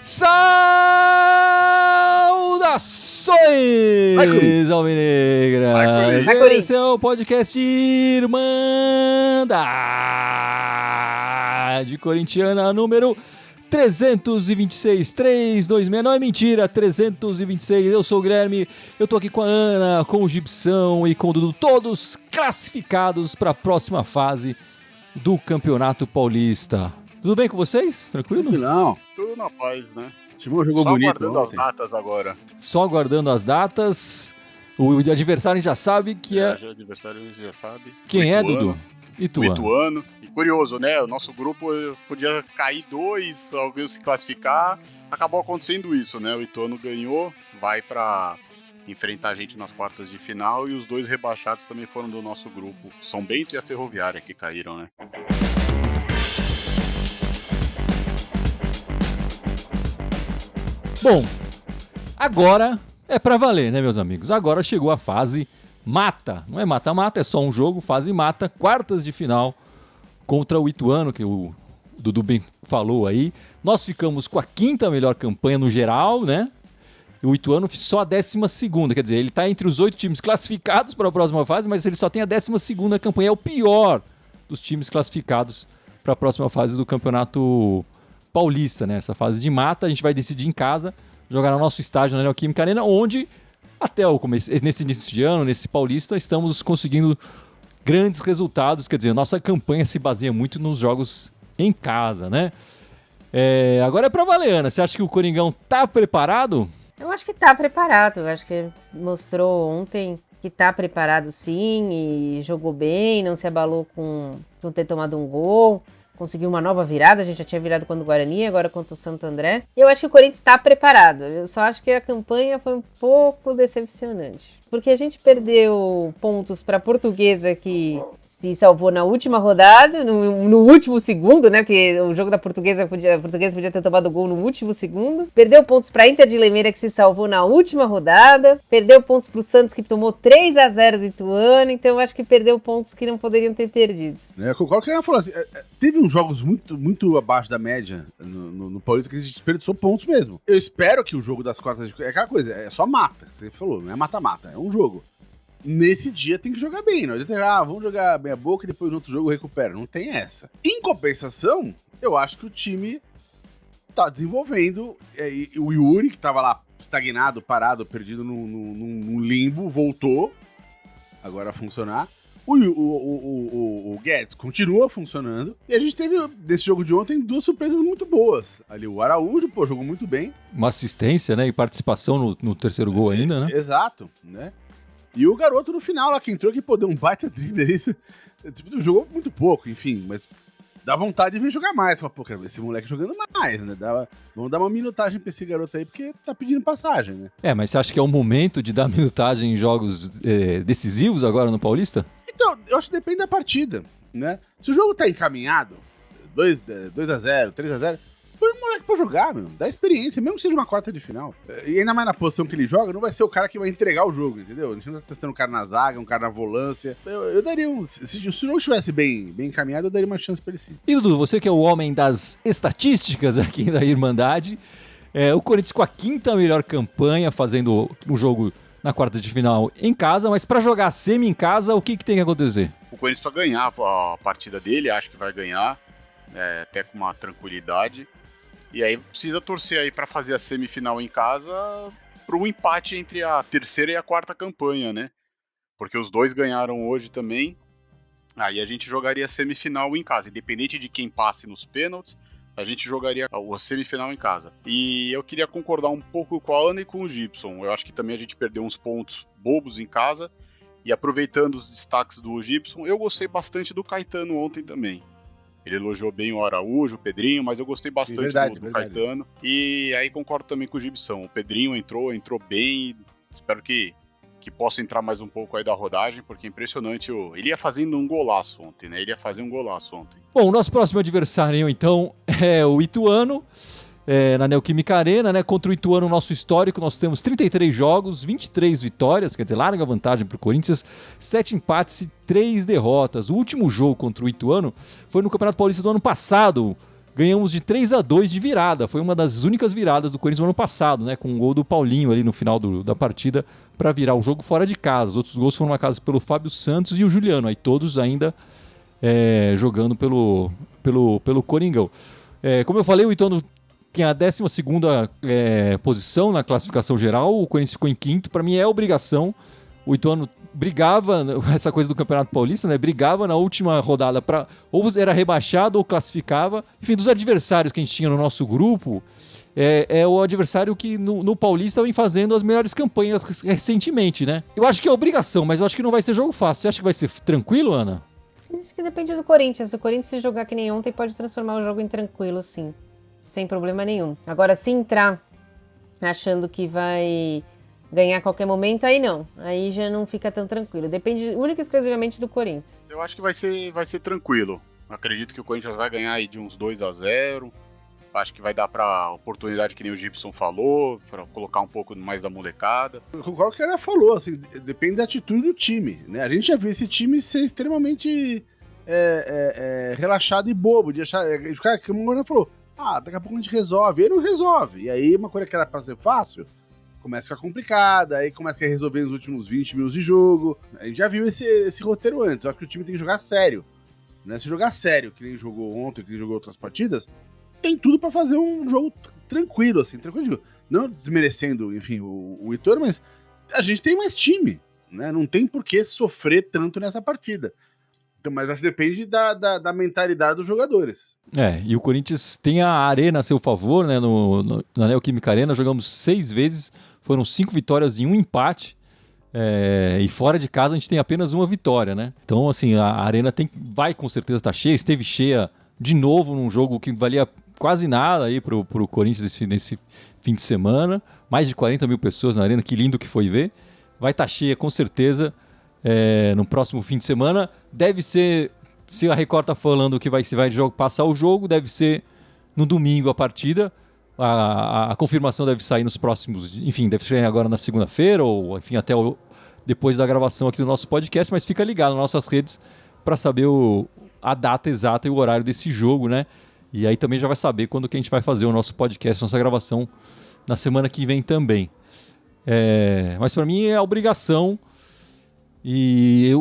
Saudações, alvinegras! Esse é o podcast Irmandade Corintiana número 326, 326, não é mentira, 326. Eu sou o Guilherme, eu tô aqui com a Ana, com o Gibson e com o Dudu, todos classificados para a próxima fase do Campeonato Paulista. Tudo bem com vocês? Tranquilo? Tranquilão. Tudo na paz, né? O Timão jogou Só bonito aguardando ontem. as datas agora. Só aguardando as datas. O adversário a gente já sabe que é... O adversário já sabe. Quem é, Ituano, Dudu? o Ituano. E curioso, né? O nosso grupo podia cair 2, alguém se classificar. Acabou acontecendo isso, né? O Ituano ganhou, vai pra enfrentar a gente nas quartas de final. E os 2 rebaixados também foram do nosso grupo. São Bento e a Ferroviária que caíram, né? Bom, agora é pra valer, né, meus amigos? Agora chegou a fase mata. Não é mata-mata, é só um jogo, fase mata, quartas de final contra o Ituano, que o Dudu bem falou aí. Nós ficamos com a 5ª melhor campanha no geral, né? E o Ituano só a 12ª, quer dizer, ele tá entre os 8 times classificados para a próxima fase, mas ele só tem a 12ª campanha, é o pior dos times classificados para a próxima fase do Campeonato Paulista, né? Essa fase de mata, a gente vai decidir em casa, jogar no nosso estádio na Neoquímica Arena, onde até o começo, nesse início de ano, nesse Paulista, estamos conseguindo grandes resultados, quer dizer, a nossa campanha se baseia muito nos jogos em casa, né? Agora é pra valer, Ana, você acha que o Coringão tá preparado? Eu acho que tá preparado, eu acho que mostrou ontem que tá preparado sim, e jogou bem, não se abalou com não ter tomado um gol. Conseguiu uma nova virada, a gente já tinha virado contra o Guarani, agora contra o Santo André. Eu acho que o Corinthians está preparado, eu só acho que a campanha foi um pouco decepcionante. Porque a gente perdeu pontos para a Portuguesa, que se salvou na última rodada, no último segundo, né? Porque o jogo da Portuguesa podia ter tomado gol no último segundo. Perdeu pontos para a Inter de Limeira, que se salvou na última rodada. Perdeu pontos para o Santos, que tomou 3-0 do Ituano. Então eu acho que perdeu pontos que não poderiam ter perdido. Eu concordo que ela falou assim, teve uns jogos muito abaixo da média no Paulista que a gente desperdiçou pontos mesmo. Eu espero que o jogo das quartas é aquela coisa, é só mata, que você falou, não é mata-mata, é um jogo. Nesse dia tem que jogar bem, não adianta, vamos jogar bem a boca e depois no outro jogo recupera, não tem essa. Em compensação, eu acho que o time tá desenvolvendo, o Yuri, que tava lá estagnado, parado, perdido num limbo, voltou agora a funcionar. O Guedes continua funcionando. E a gente teve, desse jogo de ontem, 2 surpresas muito boas. Ali o Araújo, jogou muito bem. Uma assistência, né? E participação no terceiro gol ainda, né? Exato, né? E o garoto no final lá, que entrou, que deu um baita drible ali. Jogou muito pouco, enfim, mas dá vontade de ver jogar mais. Fala, cara, esse moleque jogando mais, né? Vamos dar uma minutagem pra esse garoto aí, porque tá pedindo passagem, né? Mas você acha que é o momento de dar minutagem em jogos decisivos agora no Paulista? Então, eu acho que depende da partida, né? Se o jogo tá encaminhado, 2-0, 3-0, põe o moleque pra jogar, meu. Dá experiência, mesmo que seja uma quarta de final. E ainda mais na posição que ele joga, não vai ser o cara que vai entregar o jogo, entendeu? A gente não tá testando um cara na zaga, um cara na volância. Eu daria se o jogo estivesse bem encaminhado, eu daria uma chance pra ele sim. E Dudu, você que é o homem das estatísticas aqui da Irmandade, o Corinthians com a 5ª melhor campanha, fazendo um jogo na quarta de final em casa, mas pra jogar semi em casa, o que tem que acontecer? O Corinthians vai ganhar a partida dele, acho que vai ganhar, até com uma tranquilidade. E aí precisa torcer aí pra fazer a semifinal em casa pro empate entre a 3ª e a 4ª campanha, né? Porque os 2 ganharam hoje também. Aí a gente jogaria a semifinal em casa, independente de quem passe nos pênaltis. A gente jogaria a semifinal em casa. E eu queria concordar um pouco com a Ana e com o Gibson. Eu acho que também a gente perdeu uns pontos bobos em casa. E aproveitando os destaques do Gibson, eu gostei bastante do Caetano ontem também. Ele elogiou bem o Araújo, o Pedrinho, mas eu gostei bastante do Caetano. E aí concordo também com o Gibson. O Pedrinho entrou bem. Espero que possa entrar mais um pouco aí da rodagem, porque é impressionante. Ele ia fazendo um golaço ontem, né? Bom, o nosso próximo adversário, então, é o Ituano. na Neoquímica Arena, né? Contra o Ituano, nosso histórico, nós temos 33 jogos, 23 vitórias, quer dizer, larga vantagem para o Corinthians, 7 empates e 3 derrotas. O último jogo contra o Ituano foi no Campeonato Paulista do ano passado. Ganhamos de 3-2 de virada. Foi uma das únicas viradas do Corinthians no ano passado, né? Com um gol do Paulinho ali no final da partida para virar o jogo fora de casa. Os outros gols foram marcados pelo Fábio Santos e o Juliano. Aí todos ainda jogando pelo Coringão. Como eu falei, o Ituano tem a 12ª posição na classificação geral. O Corinthians ficou em quinto. Para mim é obrigação. O Ituano brigava, essa coisa do Campeonato Paulista, né? Brigava na última rodada para ou era rebaixado ou classificava. Enfim, dos adversários que a gente tinha no nosso grupo, é o adversário que no Paulista vem fazendo as melhores campanhas recentemente, né? Eu acho que é obrigação, mas eu acho que não vai ser jogo fácil. Você acha que vai ser tranquilo, Ana? Acho que depende do Corinthians. Se o Corinthians se jogar que nem ontem, pode transformar o jogo em tranquilo, sim. Sem problema nenhum. Agora, se entrar achando que vai ganhar a qualquer momento, aí não. Aí já não fica tão tranquilo. Depende única e exclusivamente do Corinthians. Eu acho que vai ser tranquilo. Acredito que o Corinthians vai ganhar aí de uns 2-0. Acho que vai dar pra oportunidade, que nem o Gibson falou, pra colocar um pouco mais da molecada. Eu concordo com o que ela falou, assim, depende da atitude do time, né? A gente já viu esse time ser extremamente relaxado e bobo, de achar, como o Moreno falou, daqui a pouco a gente resolve, e aí não resolve. E aí uma coisa que era pra ser fácil, começa a ficar complicada, aí começa a resolver nos últimos 20 minutos de jogo. A gente já viu esse roteiro antes. Eu acho que o time tem que jogar sério. Né? Se jogar sério, que nem jogou ontem, que nem jogou outras partidas, tem tudo pra fazer um jogo tranquilo, assim, tranquilo. Não desmerecendo, enfim, o Ituano, mas a gente tem mais time, né? Não tem por que sofrer tanto nessa partida. Então, mas acho que depende da mentalidade dos jogadores. E o Corinthians tem a Arena a seu favor, né? Na Neoquímica Arena, jogamos 6 vezes, foram 5 vitórias e 1 empate. E fora de casa a gente tem apenas 1 vitória, né? Então, assim, a Arena vai com certeza estar cheia, esteve cheia de novo num jogo que valia quase nada aí pro Corinthians nesse fim de semana. Mais de 40 mil pessoas na Arena, que lindo que foi ver. Vai estar cheia com certeza no próximo fim de semana. Deve ser, se a Record tá falando que vai passar o jogo, deve ser no domingo a partida. A confirmação deve sair nos próximos, enfim, deve sair agora na segunda-feira ou enfim até depois da gravação aqui do nosso podcast, mas fica ligado nas nossas redes para saber a data exata e o horário desse jogo, né? E aí também já vai saber quando que a gente vai fazer o nosso podcast, nossa gravação na semana que vem também. Mas para mim é obrigação e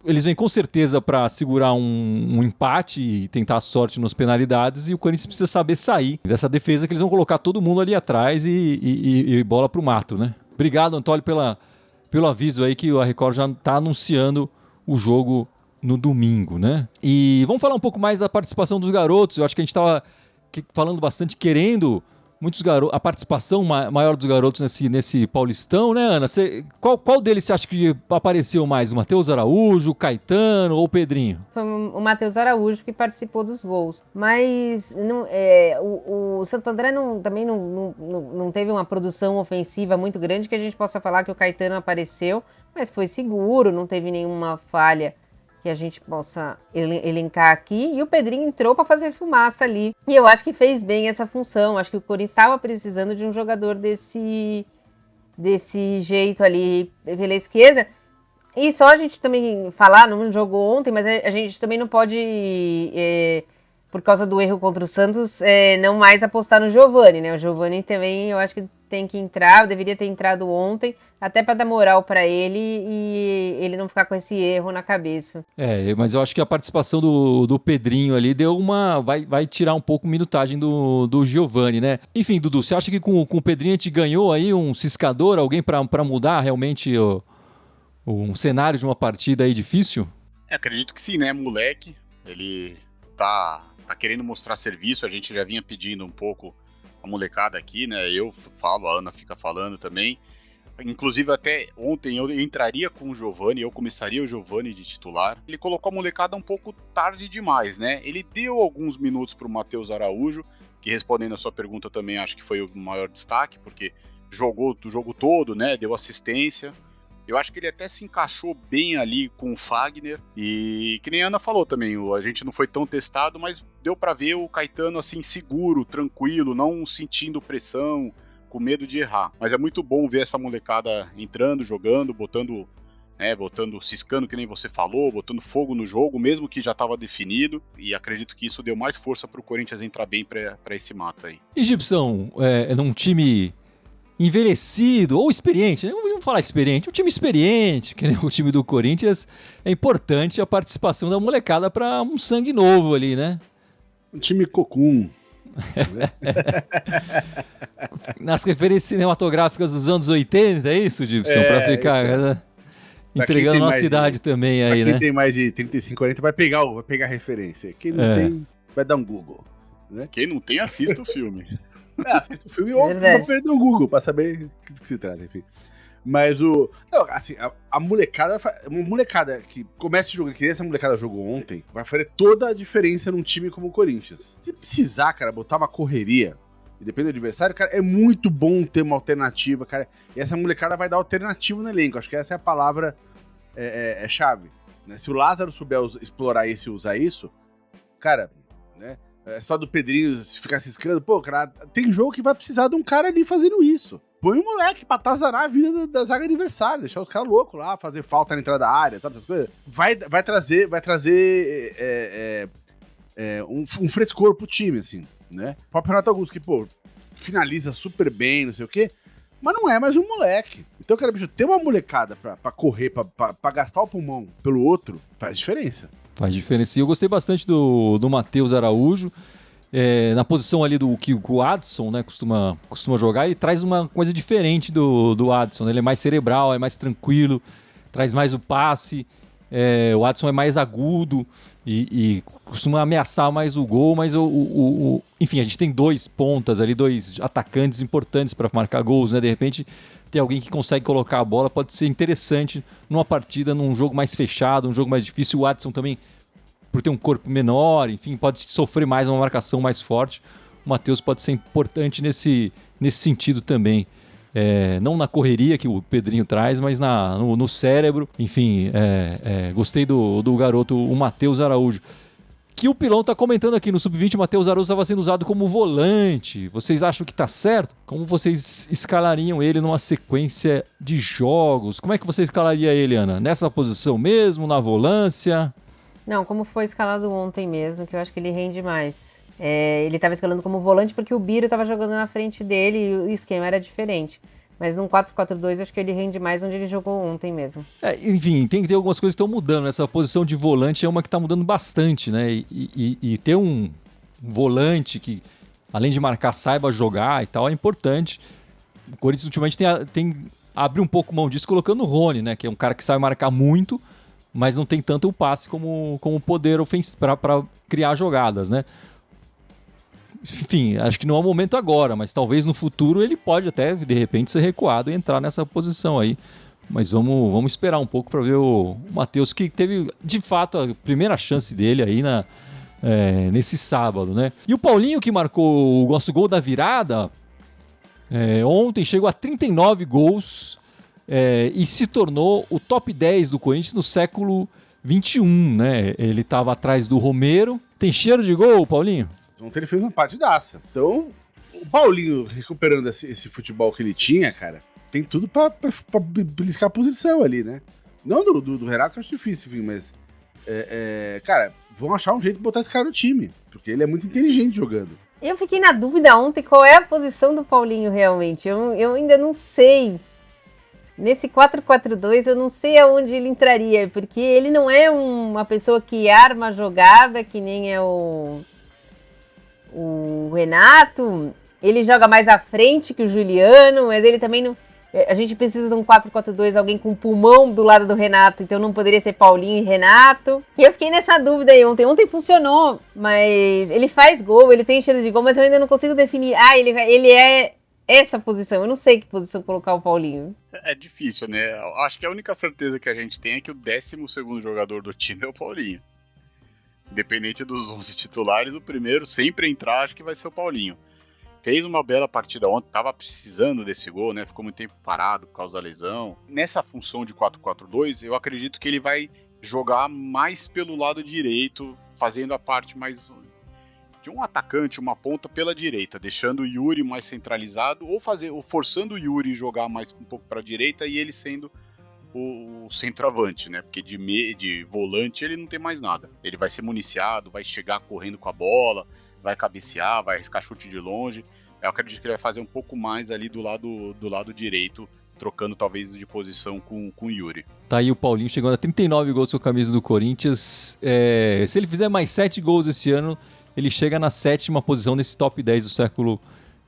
eles vêm com certeza para segurar um empate e tentar a sorte nas penalidades, e o Corinthians precisa saber sair dessa defesa que eles vão colocar todo mundo ali atrás e bola pro mato, né? Obrigado, Antônio, pelo aviso aí que a Record já está anunciando o jogo no domingo, né? E vamos falar um pouco mais da participação dos garotos. Eu acho que a gente estava falando bastante, querendo muitos garotos, a participação maior dos garotos nesse Paulistão, né, Ana? Qual deles você acha que apareceu mais? O Matheus Araújo, o Caetano ou o Pedrinho? Foi o Matheus Araújo que participou dos gols. Mas o Santo André também não teve uma produção ofensiva muito grande que a gente possa falar que o Caetano apareceu, mas foi seguro, não teve nenhuma falha que a gente possa elencar aqui, e o Pedrinho entrou para fazer fumaça ali, e eu acho que fez bem essa função. Acho que o Corinthians estava precisando de um jogador desse jeito ali pela esquerda, e só a gente também falar, não jogou ontem, mas a gente também não pode, por causa do erro contra o Santos, não mais apostar no Giovani, né? O Giovani também, eu acho que tem que entrar, deveria ter entrado ontem, até para dar moral para ele e ele não ficar com esse erro na cabeça. Mas eu acho que a participação do Pedrinho ali deu vai tirar um pouco a minutagem do Giovani, né? Enfim, Dudu, você acha que com o Pedrinho a gente ganhou aí um ciscador, alguém para mudar realmente um cenário de uma partida aí difícil? Acredito que sim, né? Moleque, ele tá querendo mostrar serviço, a gente já vinha pedindo um pouco a molecada aqui, né? Eu falo, a Ana fica falando também. Inclusive até ontem eu entraria com o Giovani, eu começaria o Giovani de titular. Ele colocou a molecada um pouco tarde demais, né? Ele deu alguns minutos pro Matheus Araújo, que respondendo a sua pergunta também acho que foi o maior destaque, porque jogou o jogo todo, né? Deu assistência. Eu acho que ele até se encaixou bem ali com o Fagner. E que nem a Ana falou também, a gente não foi tão testado, mas deu pra ver o Caetano assim, seguro, tranquilo, não sentindo pressão, com medo de errar. Mas é muito bom ver essa molecada entrando, jogando, botando, ciscando, que nem você falou, botando fogo no jogo, mesmo que já estava definido. E acredito que isso deu mais força pro Corinthians entrar bem pra esse mata aí. E Gibson, num time envelhecido ou experiente, né? Vamos falar experiente, um time experiente, que nem o time do Corinthians, é importante a participação da molecada para um sangue novo ali, né? Um time cocum. Nas referências cinematográficas dos anos 80, é isso, Gibson? Para ficar entregando a nossa idade também aí, né? Quem tem mais de 35, 40 vai pegar a referência. Quem não tem, vai dar um Google. Né? Quem não tem, assista o filme. Assista o filme ou vai perder o Google pra saber o que se trata, enfim. Mas a molecada, uma molecada que começa a jogar, que essa molecada jogou ontem, vai fazer toda a diferença num time como o Corinthians. Se precisar, cara, botar uma correria, e depende do adversário, cara, é muito bom ter uma alternativa, cara. E essa molecada vai dar alternativa no elenco. Acho que essa é a palavra chave. Né? Se o Lázaro souber explorar isso e usar isso, cara, né? A história do Pedrinho, se ficar ciscando, pô, cara, tem jogo que vai precisar de um cara ali fazendo isso. Põe um moleque pra atazanar a vida da zaga adversária, deixar os caras loucos lá, fazer falta na entrada da área, sabe, essas coisas. Vai trazer um frescor pro time, assim, né? O próprio Renato Augusto, que, pô, finaliza super bem, não sei o quê, mas não é mais um moleque. Então, cara, bicho, ter uma molecada pra correr, pra gastar o pulmão pelo outro, faz diferença. Faz diferença. E eu gostei bastante do Matheus Araújo. Na posição ali do que o Adson, né, costuma jogar, ele traz uma coisa diferente do Adson. Né? Ele é mais cerebral, é mais tranquilo, traz mais o passe. O Adson é mais agudo e costuma ameaçar mais o gol, mas enfim, a gente tem dois pontas ali, dois atacantes importantes para marcar gols, né? De repente, ter alguém que consegue colocar a bola pode ser interessante numa partida, num jogo mais fechado, um jogo mais difícil. O Adson também, por ter um corpo menor, enfim, pode sofrer mais uma marcação mais forte. O Matheus pode ser importante nesse sentido também. Não na correria que o Pedrinho traz, mas no cérebro. Enfim, gostei do garoto, o Matheus Araújo. Que o Pilão tá comentando aqui no Sub-20, o Matheus Araújo estava sendo usado como volante. Vocês acham que tá certo? Como vocês escalariam ele numa sequência de jogos? Como é que você escalaria ele, Ana? Nessa posição mesmo, na volância? Não, como foi escalado ontem mesmo, que eu acho que ele rende mais. Ele estava escalando como volante porque o Biro estava jogando na frente dele e o esquema era diferente. Mas num 4-4-2 acho que ele rende mais onde ele jogou ontem mesmo. Enfim, tem que ter algumas coisas que estão mudando. Essa posição de volante é uma que está mudando bastante, né? E ter um volante que, além de marcar, saiba jogar e tal, é importante. O Corinthians ultimamente abre um pouco mão disso colocando o Rony, né? Que é um cara que sabe marcar muito, mas não tem tanto o passe como poder ofensivo para criar jogadas, né? Enfim, acho que não é o momento agora, mas talvez no futuro ele pode até, de repente, ser recuado e entrar nessa posição aí. Mas vamos esperar um pouco para ver o Matheus, que teve, de fato, a primeira chance dele aí nesse sábado, né? E o Paulinho, que marcou o nosso gol da virada, ontem chegou a 39 gols e se tornou o top 10 do Corinthians no século XXI, né? Ele estava atrás do Romero. Tem cheiro de gol, Paulinho? Ontem ele fez uma partidaça. Então, o Paulinho recuperando esse futebol que ele tinha, cara, tem tudo pra beliscar a posição ali, né? Não do Renato, que eu acho difícil, enfim, mas... cara, vão achar um jeito de botar esse cara no time, porque ele é muito inteligente jogando. Eu fiquei na dúvida ontem qual é a posição do Paulinho realmente. Eu ainda não sei. Nesse 4-4-2 eu não sei aonde ele entraria, porque ele não é uma pessoa que arma a jogada, que nem é o Renato. Ele joga mais à frente que o Juliano, mas ele também não... A gente precisa de um 4-4-2, alguém com pulmão do lado do Renato, então não poderia ser Paulinho e Renato. E eu fiquei nessa dúvida aí ontem. Ontem funcionou, mas ele faz gol, ele tem cheiro de gol, mas eu ainda não consigo definir. Ele é essa posição. Eu não sei que posição colocar o Paulinho. É difícil, né? Acho que a única certeza que a gente tem é que o 12º jogador do time é o Paulinho. Independente dos 11 titulares, o primeiro sempre a entrar acho que vai ser o Paulinho. fez uma bela partida ontem, tava precisando desse gol, né? Ficou muito tempo parado por causa da lesão. Nessa função de 4-4-2, eu acredito que ele vai jogar mais pelo lado direito, fazendo a parte mais de um atacante, uma ponta pela direita, deixando o Yuri mais centralizado ou forçando o Yuri jogar mais um pouco para a direita e ele sendo o centroavante, né? Porque de volante ele não tem mais nada. Ele vai ser municiado, vai chegar correndo com a bola, vai cabecear, vai arriscar chute de longe. Eu acredito que ele vai fazer um pouco mais ali do lado direito, trocando talvez de posição com o Yuri. Tá aí o Paulinho chegando a 39 gols com a camisa do Corinthians. Se ele fizer mais 7 gols esse ano, ele chega na 7ª posição nesse top 10 do século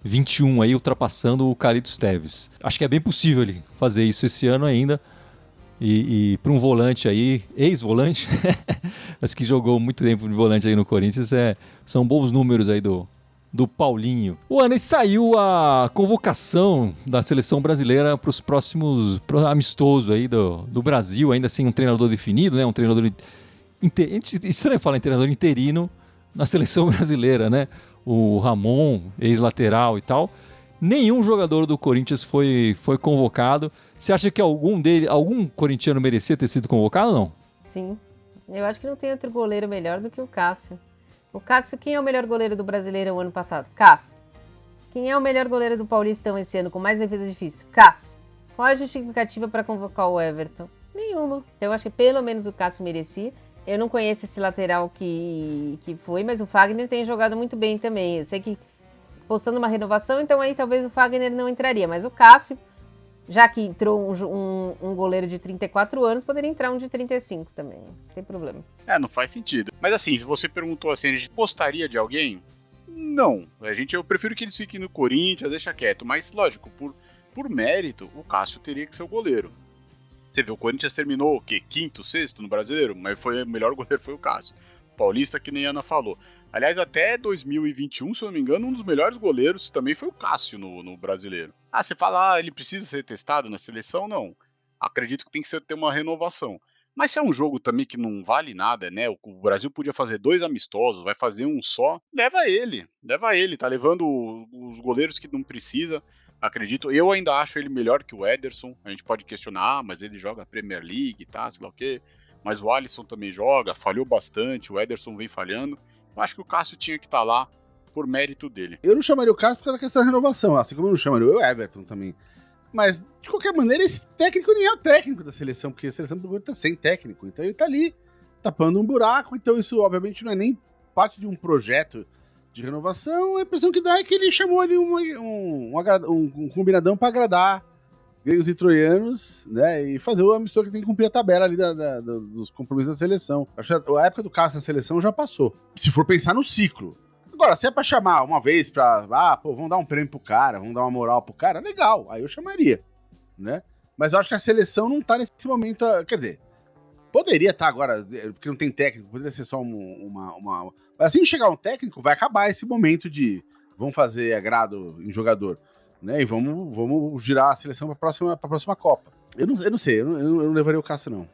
XXI, aí, ultrapassando o Carlitos Tevez. Acho que é bem possível ele fazer isso esse ano ainda. E para um volante aí, ex-volante, mas que jogou muito tempo de volante aí no Corinthians, são bons números aí do Paulinho. O ano saiu a convocação da seleção brasileira para os próximos amistosos aí do Brasil, ainda sem um treinador definido, né? Um treinador estranho falar em treinador interino na seleção brasileira, né? O Ramon, ex-lateral e tal. Nenhum jogador do Corinthians foi convocado. Você acha que algum corintiano merecia ter sido convocado ou não? Sim. Eu acho que não tem outro goleiro melhor do que o Cássio. O Cássio, quem é o melhor goleiro do Brasileiro o ano passado? Cássio. Quem é o melhor goleiro do Paulistão esse ano com mais defesa difícil? Cássio. Qual a justificativa para convocar o Everton? Nenhuma. Então eu acho que pelo menos o Cássio merecia. Eu não conheço esse lateral que foi, mas o Fagner tem jogado muito bem também. Eu sei que postando uma renovação, então aí talvez o Fagner não entraria, mas o Cássio, já que entrou um goleiro de 34 anos, poderia entrar um de 35 também, não tem problema. Não faz sentido. Mas assim, se você perguntou assim, a gente gostaria de alguém? Não. Eu prefiro que eles fiquem no Corinthians, deixa quieto, mas lógico, por mérito, o Cássio teria que ser o goleiro. Você vê, o Corinthians terminou o quê? 5º, 6º no Brasileiro, mas o melhor goleiro foi o Cássio. Paulista, que nem a Ana falou. Aliás, até 2021, se eu não me engano, um dos melhores goleiros também foi o Cássio no Brasileiro. Você fala, ele precisa ser testado na seleção? Não. Acredito que tem que ter uma renovação. Mas se é um jogo também que não vale nada, né? O Brasil podia fazer 2 amistosos, vai fazer um só. Leva ele. Tá levando os goleiros que não precisa. Acredito, eu ainda acho ele melhor que o Ederson. A gente pode questionar, mas ele joga Premier League, tá? Sei lá o quê. Mas o Alisson também joga, falhou bastante, o Ederson vem falhando. Eu acho que o Cássio tinha que estar lá por mérito dele. Eu não chamaria o Cássio por causa da questão da renovação, assim como eu não chamaria o Everton também. Mas, de qualquer maneira, esse técnico nem é o técnico da seleção, porque a seleção do Brasil tá sem técnico. Então ele tá ali, tapando um buraco. Então isso, obviamente, não é nem parte de um projeto de renovação. A impressão que dá é que ele chamou ali um combinadão pra agradar gregos e troianos, né, e fazer o amistoso que tem que cumprir a tabela ali dos compromissos da seleção. Acho que a época do Cássio na seleção já passou. Se for pensar no ciclo. Agora, se é pra chamar uma vez vamos dar um prêmio pro cara, vamos dar uma moral pro cara, legal, aí eu chamaria, né? Mas eu acho que a seleção não tá nesse momento, quer dizer, poderia estar agora, porque não tem técnico, poderia ser só uma... Mas assim que chegar um técnico, vai acabar esse momento de vamos fazer agrado em jogador, né? E vamos girar a seleção pra próxima Copa. Eu não sei, eu não levaria o Cássio, não.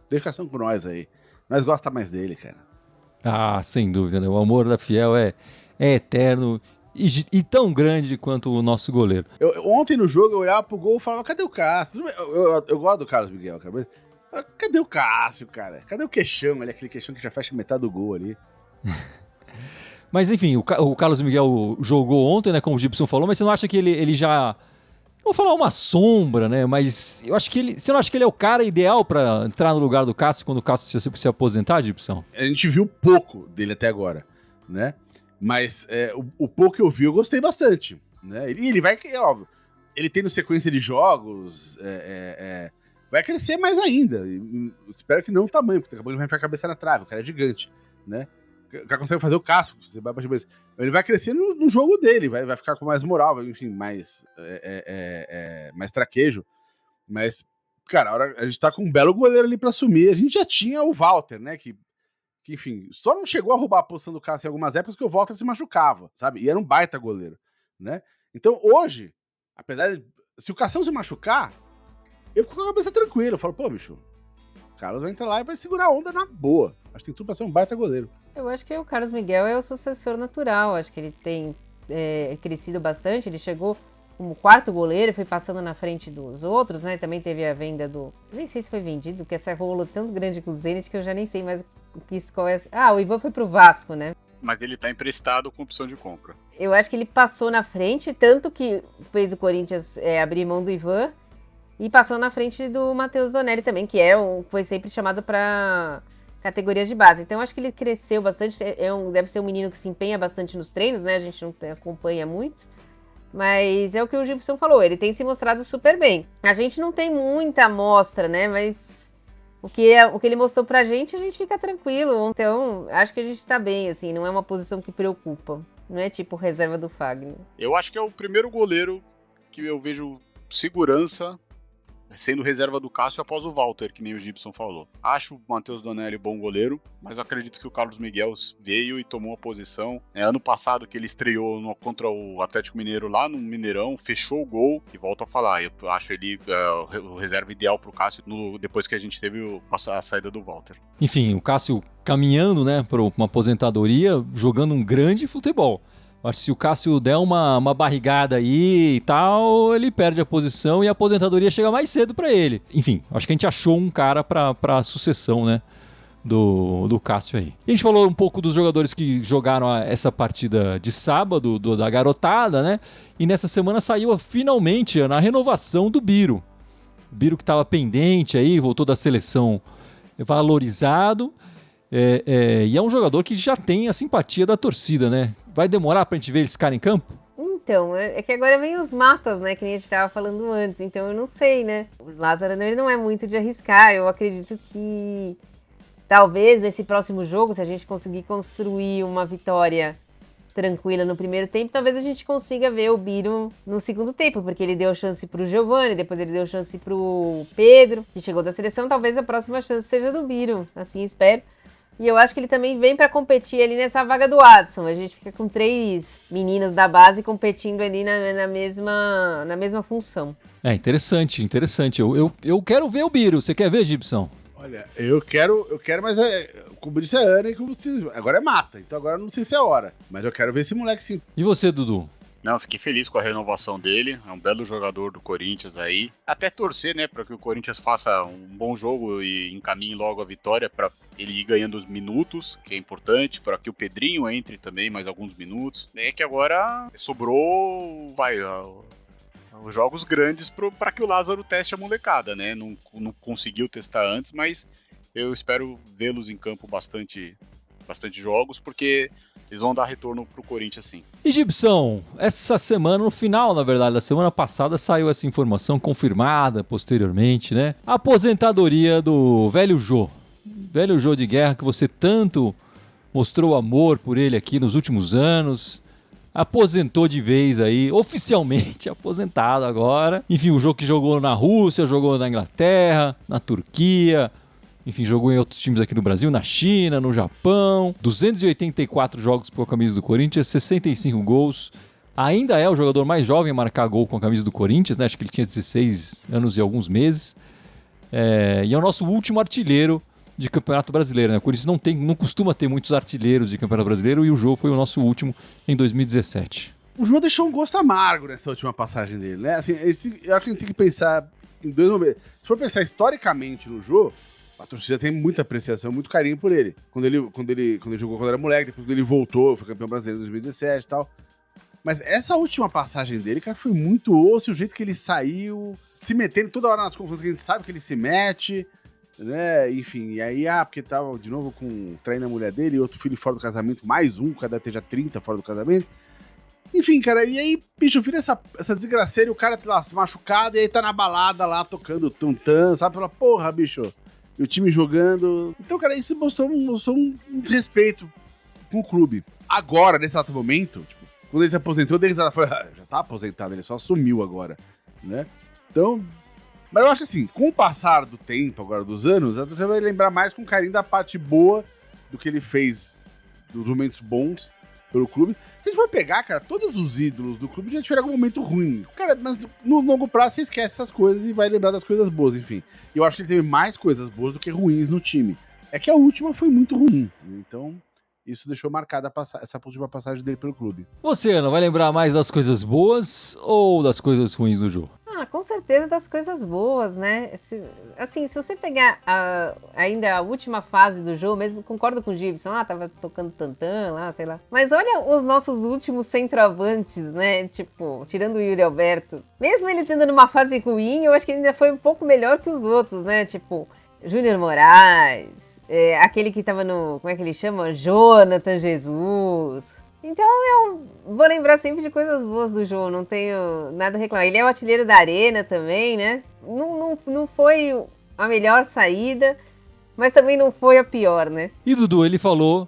Deixa o Cássio com nós aí. Nós gostamos mais dele, cara. Sem dúvida, né? O amor da Fiel é eterno e tão grande quanto o nosso goleiro. Ontem no jogo eu olhava pro gol e falava, cadê o Cássio? Eu gosto do Carlos Miguel, cara, mas cadê o Cássio, cara? Cadê o queixão ali, aquele queixão que já fecha metade do gol ali? Mas enfim, o Carlos Miguel jogou ontem, né, como o Gibson falou, mas você não acha que ele já... Não vou falar uma sombra, né, mas eu acho que você não acha que ele é o cara ideal para entrar no lugar do Cássio quando o Cássio se aposentar, Gibson? A gente viu pouco dele até agora, né? Mas o pouco que eu vi eu gostei bastante, né? Ele vai, óbvio, ele tendo sequência de jogos, vai crescer mais ainda. Espero que não o tamanho, porque daqui a pouco ele vai enfiar a cabeça na trave, o cara é gigante, né? O cara consegue fazer o Cássio, ele vai crescer no jogo dele, vai ficar com mais moral, enfim, mais traquejo. Mas, cara, a gente tá com um belo goleiro ali pra assumir. A gente já tinha o Walter, né, que enfim, só não chegou a roubar a posição do Cássio em algumas épocas porque o Walter se machucava, sabe? E era um baita goleiro, né? Então, hoje, apesar de... Se o Cação se machucar, eu fico com a cabeça tranquila. Eu falo, pô, bicho, o Carlos vai entrar lá e vai segurar a onda na boa. Acho que tem tudo pra ser um baita goleiro. Eu acho que o Carlos Miguel é o sucessor natural. Acho que ele crescido bastante, ele chegou como quarto goleiro, foi passando na frente dos outros, né? Também teve a venda do... Nem sei se foi vendido, porque essa rolo tão grande com o Zenit que eu já nem sei mais qual é... Ah, o Ivan foi pro Vasco, né? Mas ele tá emprestado com opção de compra. Eu acho que ele passou na frente, tanto que fez o Corinthians abrir mão do Ivan, e passou na frente do Matheus Donelli também, que foi sempre chamado para categorias de base. Então, eu acho que ele cresceu bastante, deve ser um menino que se empenha bastante nos treinos, né? A gente não acompanha muito. Mas é o que o Gibson falou, ele tem se mostrado super bem. A gente não tem muita amostra, né? Mas o que ele mostrou pra gente, a gente fica tranquilo. Então, acho que a gente tá bem, assim, não é uma posição que preocupa. Não é tipo reserva do Fagner. Eu acho que é o primeiro goleiro que eu vejo segurança sendo reserva do Cássio após o Walter, que nem o Gibson falou. Acho o Matheus Donelli bom goleiro, mas eu acredito que o Carlos Miguel veio e tomou a posição. Ano passado que ele estreou contra o Atlético Mineiro lá no Mineirão, fechou o gol e volto a falar, eu acho ele o reserva ideal pro Cássio depois que a gente teve a saída do Walter. Enfim, o Cássio caminhando, né, para uma aposentadoria, jogando um grande futebol. Acho que se o Cássio der uma barrigada aí e tal, ele perde a posição e a aposentadoria chega mais cedo pra ele. Enfim, acho que a gente achou um cara pra sucessão, né, do Cássio aí. E a gente falou um pouco dos jogadores que jogaram essa partida de sábado, da garotada, né, e nessa semana saiu finalmente na renovação do Biro. O Biro que estava pendente aí, voltou da seleção valorizado. E é um jogador que já tem a simpatia da torcida, né? Vai demorar pra gente ver esse cara em campo? Então, é que agora vem os matas, né? Que nem a gente tava falando antes. Então eu não sei, né? O Lázaro ele não é muito de arriscar. Eu acredito que talvez nesse próximo jogo, se a gente conseguir construir uma vitória tranquila no primeiro tempo, talvez a gente consiga ver o Biro no segundo tempo, porque ele deu chance pro Giovani, depois ele deu chance pro Pedro, que chegou da seleção. Talvez a próxima chance seja do Biro, assim espero. E eu acho que ele também vem para competir ali nessa vaga do Adson. A gente fica com 3 meninos da base competindo ali na mesma função. Interessante. Eu quero ver o Biro. Você quer ver, Gibson? Olha, eu quero, mas como disse a Ana, agora é mata. Então agora não sei se é hora. Mas eu quero ver esse moleque sim. E você, Dudu? Não, fiquei feliz com a renovação dele, é um belo jogador do Corinthians aí. Até torcer, né, para que o Corinthians faça um bom jogo e encaminhe logo a vitória para ele ir ganhando os minutos, que é importante, para que o Pedrinho entre também mais alguns minutos. É que agora sobrou, os jogos grandes para que o Lázaro teste a molecada, né? Não conseguiu testar antes, mas eu espero vê-los em campo bastante jogos, porque eles vão dar retorno pro Corinthians, sim. E Gibson, essa semana, no final, na verdade, da semana passada, saiu essa informação confirmada posteriormente, né? A aposentadoria do velho Jô. Velho Jô de Guerra, que você tanto mostrou amor por ele aqui nos últimos anos. Aposentou de vez aí, oficialmente aposentado agora. Enfim, o Jô que jogou na Rússia, jogou na Inglaterra, na Turquia. Enfim, jogou em outros times aqui no Brasil, na China, no Japão. 284 jogos com a camisa do Corinthians, 65 gols. Ainda é o jogador mais jovem a marcar gol com a camisa do Corinthians, né? Acho que ele tinha 16 anos e alguns meses. E é o nosso último artilheiro de Campeonato Brasileiro, né? O Corinthians não costuma ter muitos artilheiros de Campeonato Brasileiro e o Jô foi o nosso último em 2017. O Jô deixou um gosto amargo nessa última passagem dele, né? Assim, eu acho que a gente tem que pensar em 2 momentos. Se for pensar historicamente no Jô, a torcida tem muita apreciação, muito carinho por ele. Quando ele jogou quando era moleque, depois quando ele voltou, foi campeão brasileiro em 2017 e tal. Mas essa última passagem dele, cara, foi muito osso, o jeito que ele saiu, se metendo toda hora nas confusões que a gente sabe que ele se mete, né? Enfim, e aí, porque tava de novo traindo a mulher dele, outro filho fora do casamento, mais um, cada esteja 30 fora do casamento. Enfim, cara, e aí, bicho, vira essa desgraceira e o cara tá lá se machucado, e aí tá na balada lá tocando tum-tum, sabe? Fala, porra, bicho. E o time jogando. Então, cara, isso mostrou um desrespeito com o clube. Agora, nesse exato momento, tipo, quando ele se aposentou, ele já tá aposentado, ele só assumiu agora, né? Então, mas eu acho assim, com o passar do tempo, agora dos anos, você vai lembrar mais com carinho da parte boa do que ele fez, dos momentos bons pelo clube. Se a gente for pegar, cara, todos os ídolos do clube já tiveram algum momento ruim. Cara, mas no longo prazo você esquece essas coisas e vai lembrar das coisas boas, enfim. E eu acho que ele teve mais coisas boas do que ruins no time. É que a última foi muito ruim. Então, Isso deixou marcada essa última passagem dele pelo clube. Você, Ana, vai lembrar mais das coisas boas ou das coisas ruins do jogo? Com certeza das coisas boas, né? Se você pegar ainda a última fase do jogo, mesmo concordo com o Gibson, tava tocando tantã lá, sei lá. Mas olha os nossos últimos centroavantes, né? Tipo, tirando o Yuri Alberto. Mesmo ele tendo numa fase ruim, eu acho que ele ainda foi um pouco melhor que os outros, né? Tipo, Júnior Moraes, aquele que tava no, como é que ele chama? Jonathan Jesus. Então eu vou lembrar sempre de coisas boas do jogo, não tenho nada a reclamar. Ele é o artilheiro da arena também, né? Não foi a melhor saída, mas também não foi a pior, né? E Dudu, ele falou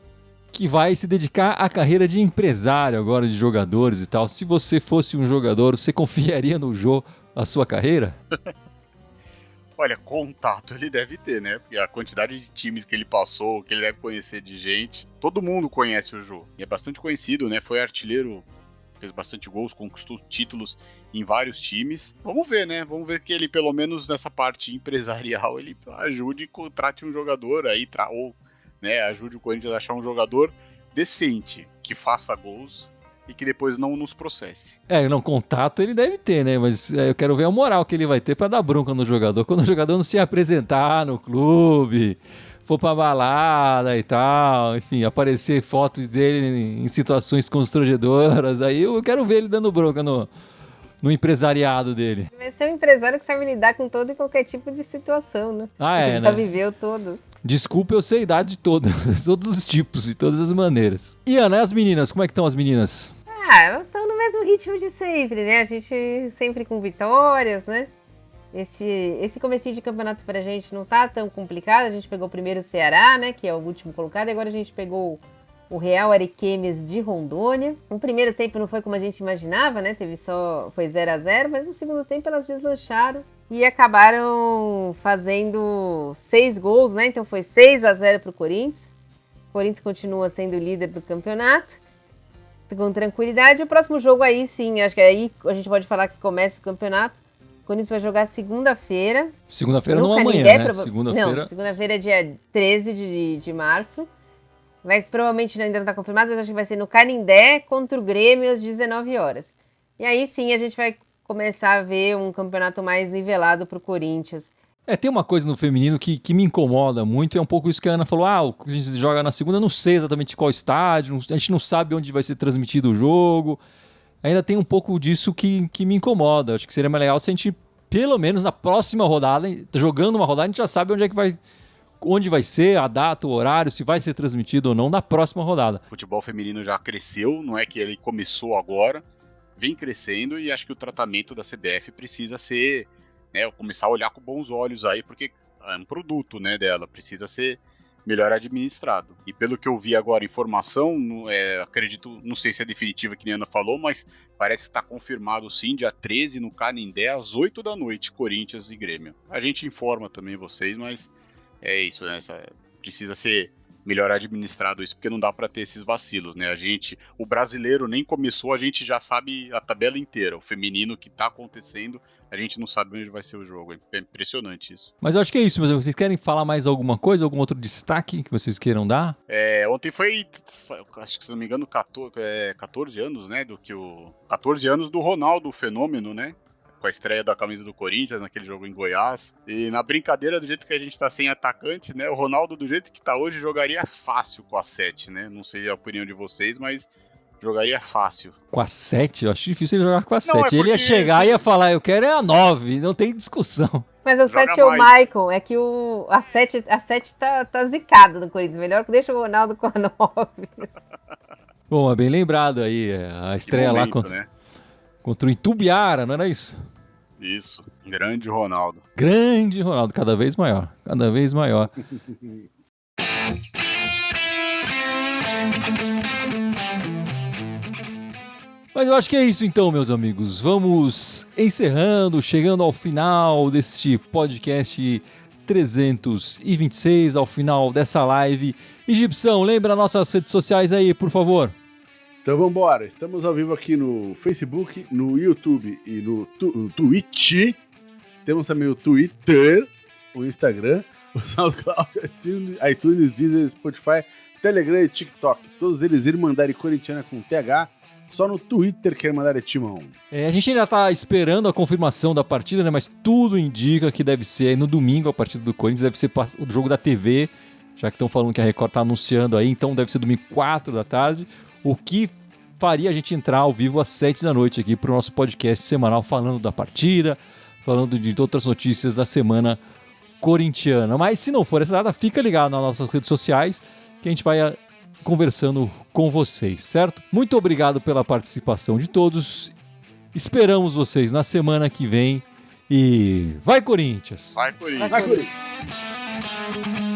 que vai se dedicar à carreira de empresário agora, de jogadores e tal. Se você fosse um jogador, você confiaria no Jô a sua carreira? Olha, contato ele deve ter, né? Porque a quantidade de times que ele passou, que ele deve conhecer de gente, todo mundo conhece o Jô. E é bastante conhecido, né? Foi artilheiro, fez bastante gols, conquistou títulos em vários times. Vamos ver, né? Vamos ver que ele, pelo menos nessa parte empresarial, ele ajude e contrate um jogador aí, ou né, ajude o Corinthians a achar um jogador decente, que faça gols e que depois não nos processe. Não, contato ele deve ter, né? Mas eu quero ver a moral que ele vai ter pra dar bronca no jogador. Quando o jogador não se apresentar no clube, for pra balada e tal, enfim, aparecer fotos dele em situações constrangedoras, aí eu quero ver ele dando bronca no empresariado dele. Vai ser um empresário que sabe lidar com todo e qualquer tipo de situação, né? Ele já viveu todas. Desculpa, eu sei a idade de todos os tipos, de todas as maneiras. E Ana, as meninas, como é que estão as meninas? Elas estão no mesmo ritmo de sempre, né? A gente sempre com vitórias, né? Esse comecinho de campeonato pra gente não tá tão complicado. A gente pegou primeiro o Ceará, né? Que é o último colocado. E agora a gente pegou o Real Ariquemes de Rondônia. O primeiro tempo não foi como a gente imaginava, né? Foi 0-0, mas no segundo tempo elas deslancharam e acabaram fazendo 6 gols, né? Então foi 6-0 pro Corinthians. O Corinthians continua sendo o líder do campeonato, com tranquilidade. O próximo jogo aí, sim, acho que aí a gente pode falar que começa o campeonato. O Corinthians vai jogar segunda-feira. Segunda-feira não amanhã, né? Segunda-feira é dia 13 de março. Mas provavelmente ainda não está confirmado, mas acho que vai ser no Canindé contra o Grêmio às 19 horas. E aí sim a gente vai começar a ver um campeonato mais nivelado para o Corinthians. Tem uma coisa no feminino que me incomoda muito, é um pouco isso que a Ana falou, a gente joga na segunda, não sei exatamente qual estádio, a gente não sabe onde vai ser transmitido o jogo, ainda tem um pouco disso que me incomoda. Acho que seria mais legal se a gente, pelo menos na próxima rodada, jogando uma rodada, a gente já sabe onde vai ser, a data, o horário, se vai ser transmitido ou não na próxima rodada. O futebol feminino já cresceu, não é que ele começou agora, vem crescendo, e acho que o tratamento da CBF precisa ser, né, começar a olhar com bons olhos aí, porque é um produto, né, dela, precisa ser melhor administrado. E pelo que eu vi agora, informação, acredito, não sei se é definitiva que a Ana falou, mas parece que está confirmado sim, dia 13 no Canindé, às 8 da noite, Corinthians e Grêmio. A gente informa também vocês, mas é isso, né? Precisa ser melhor administrado isso, porque não dá para ter esses vacilos, né? O brasileiro nem começou, a gente já sabe a tabela inteira. O feminino que tá acontecendo, a gente não sabe onde vai ser o jogo. É impressionante isso. Mas eu acho que é isso, mas vocês querem falar mais alguma coisa, algum outro destaque que vocês queiram dar? Ontem foi, acho que se não me engano, 14 anos, né? 14 anos do Ronaldo, o fenômeno, né? Com a estreia da camisa do Corinthians naquele jogo em Goiás. E na brincadeira, do jeito que a gente tá sem atacante, né? O Ronaldo, do jeito que tá hoje, jogaria fácil com a 7, né? Não sei a opinião de vocês, mas jogaria fácil. Com a 7? Eu acho difícil ele jogar com a 7. Ele ia chegar e ia falar, eu quero a 9, não tem discussão. Mas o 7 é o Maicon, é que a 7 tá zicada no Corinthians. Melhor que deixa o Ronaldo com a 9. Bom, é bem lembrado aí, a estreia lá contra o Itubiara, não era isso? Isso, grande Ronaldo. Grande Ronaldo, cada vez maior, cada vez maior. Mas eu acho que é isso então, meus amigos. Vamos encerrando, chegando ao final deste podcast 326, ao final dessa live. E Gibson, lembra nossas redes sociais aí, por favor. Então vamos embora. Estamos ao vivo aqui no Facebook, no YouTube e no Twitch. Temos também o Twitter, o Instagram. o SoundCloud, iTunes, Deezer, Spotify, Telegram e TikTok. Todos eles Irmandade Corintiana com TH. Só no Twitter que a Irmandade é Timão. A gente ainda tá esperando a confirmação da partida, né? Mas tudo indica que deve ser aí no domingo a partida do Corinthians, deve ser o jogo da TV, já que estão falando que a Record tá anunciando aí, então deve ser domingo 4 da tarde, o que faria a gente entrar ao vivo às 7 da noite aqui pro nosso podcast semanal falando da partida, falando de outras notícias da semana corintiana. Mas se não for essa data, fica ligado nas nossas redes sociais que a gente vai conversando com vocês, certo? Muito obrigado pela participação de todos. Esperamos vocês na semana que vem e vai Corinthians! Vai, Corinthians! Vai, Corinthians!